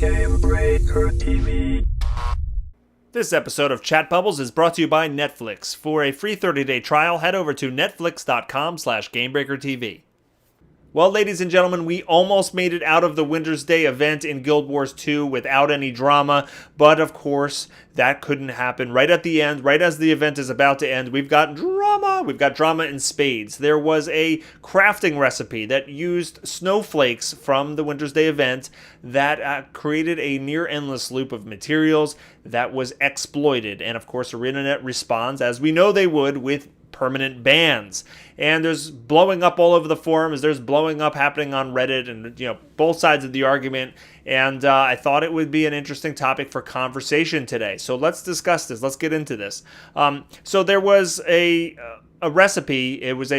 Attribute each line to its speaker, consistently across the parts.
Speaker 1: Gamebreaker TV.
Speaker 2: This episode of Chat Bubbles is brought to you by Netflix. For a free 30-day trial, head over to netflix.com/GamebreakerTV. Well, ladies and gentlemen, we almost made it out of the Wintersday event in Guild Wars 2 without any drama, but of course, that couldn't happen. Right at the end, right as the event is about to end, we've got drama. We've got drama in spades. There was a crafting recipe that used snowflakes from the Wintersday event that created a near-endless loop of materials that was exploited. And of course, ArenaNet responds, as we know they would, with permanent bans. And there's blowing up all over the forums. There's blowing up happening on Reddit and, both sides of the argument. And I thought it would be an interesting topic for conversation today. So let's discuss this. Let's get into this. So there was a recipe. It was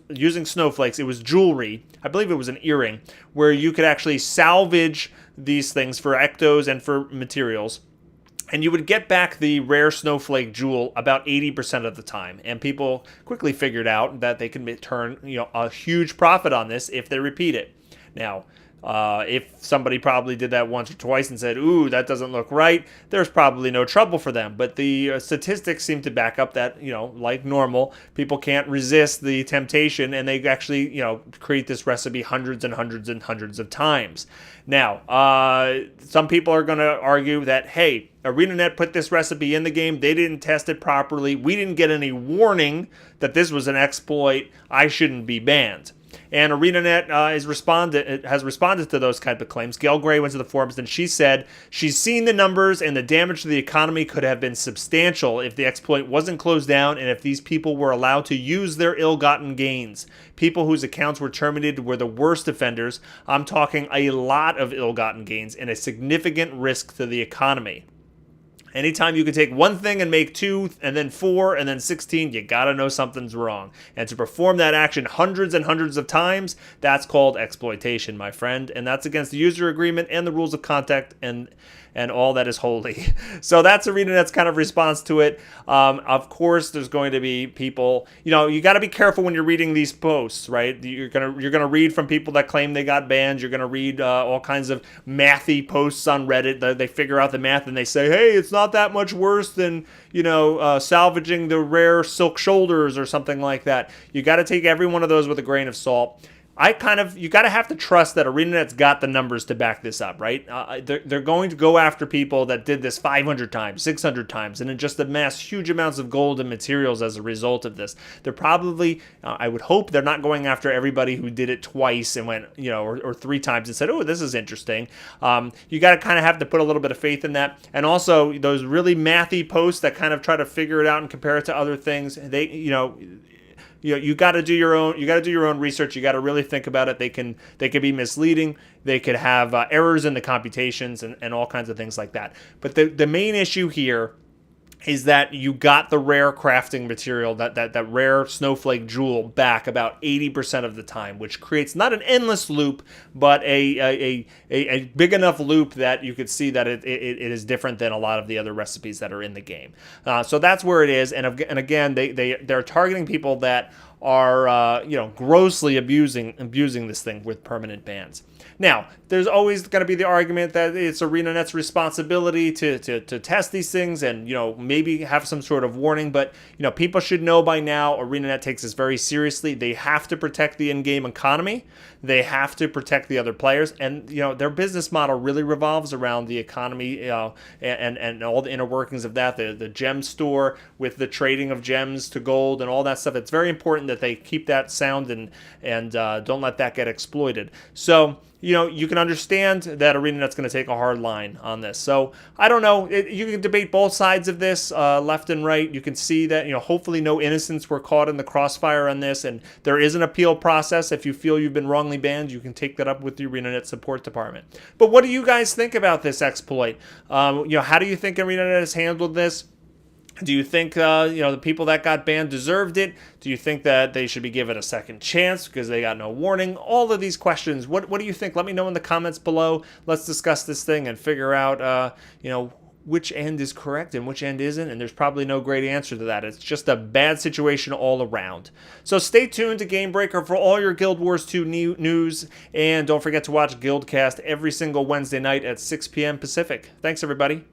Speaker 2: using snowflakes. It was jewelry. I believe it was an earring where you could actually salvage these things for ectos and for materials. And you would get back the rare snowflake jewel about 80% of the time. And people quickly figured out that they can turn a huge profit on this if they repeat it. Now, if somebody probably did that once or twice and said, ooh, that doesn't look right, there's probably no trouble for them. But the statistics seem to back up that, like normal, people can't resist the temptation and they actually, create this recipe hundreds and hundreds and hundreds of times. Now, some people are going to argue that, hey, ArenaNet put this recipe in the game. They didn't test it properly. We didn't get any warning that this was an exploit. I shouldn't be banned. And ArenaNet has responded to those type of claims. Gail Gray went to the forums and she said she's seen the numbers and the damage to the economy could have been substantial if the exploit wasn't closed down and if these people were allowed to use their ill-gotten gains. People whose accounts were terminated were the worst offenders. I'm talking a lot of ill-gotten gains and a significant risk to the economy. Anytime you can take one thing and make 2 and then 4 and then 16, you gotta know something's wrong. And to perform that action hundreds and hundreds of times, that's called exploitation, my friend. And that's against the user agreement and the rules of contact and all that is holy. So that's ArenaNet's kind of response to it. Of course, there's going to be people, you got to be careful when you're reading these posts, right? You're gonna read from people that claim they got banned. You're gonna read all kinds of mathy posts on Reddit. They figure out the math and they say, hey, it's not that much worse than salvaging the rare silk shoulders or something like that. You got to take every one of those with a grain of salt. You got to have to trust that ArenaNet's got the numbers to back this up, right? They're going to go after people that did this 500 times, 600 times, and then just amass huge amounts of gold and materials as a result of this. They're probably, I would hope they're not going after everybody who did it twice and went, or 3 times and said, oh, this is interesting. You got to kind of have to put a little bit of faith in that. And also those really mathy posts that kind of try to figure it out and compare it to other things, you got to do your own. You got to do your own research. You got to really think about it. They can be misleading. They could have errors in the computations and all kinds of things like that. But the main issue here is that you got the rare crafting material, that rare snowflake jewel back about 80% of the time, which creates not an endless loop, but a big enough loop that you could see that it is different than a lot of the other recipes that are in the game. So that's where it is. And again, they're targeting people that are grossly abusing this thing with permanent bans. Now, there's always going to be the argument that it's ArenaNet's responsibility to test these things and, maybe have some sort of warning. But, people should know by now ArenaNet takes this very seriously. They have to protect the in-game economy. They have to protect the other players. And, their business model really revolves around the economy and all the inner workings of that. The gem store with the trading of gems to gold and all that stuff. It's very important that they keep that sound and don't let that get exploited. So, you can understand that ArenaNet's going to take a hard line on this. So, I don't know. You can debate both sides of this, left and right. You can see that, hopefully no innocents were caught in the crossfire on this. And there is an appeal process. If you feel you've been wrongly banned, you can take that up with the ArenaNet support department. But what do you guys think about this exploit? How do you think ArenaNet has handled this? Do you think, the people that got banned deserved it? Do you think that they should be given a second chance because they got no warning? All of these questions, what do you think? Let me know in the comments below. Let's discuss this thing and figure out, which end is correct and which end isn't, and there's probably no great answer to that. It's just a bad situation all around. So stay tuned to Gamebreaker for all your Guild Wars 2 news, and don't forget to watch Guildcast every single Wednesday night at 6 p.m. Pacific. Thanks, everybody.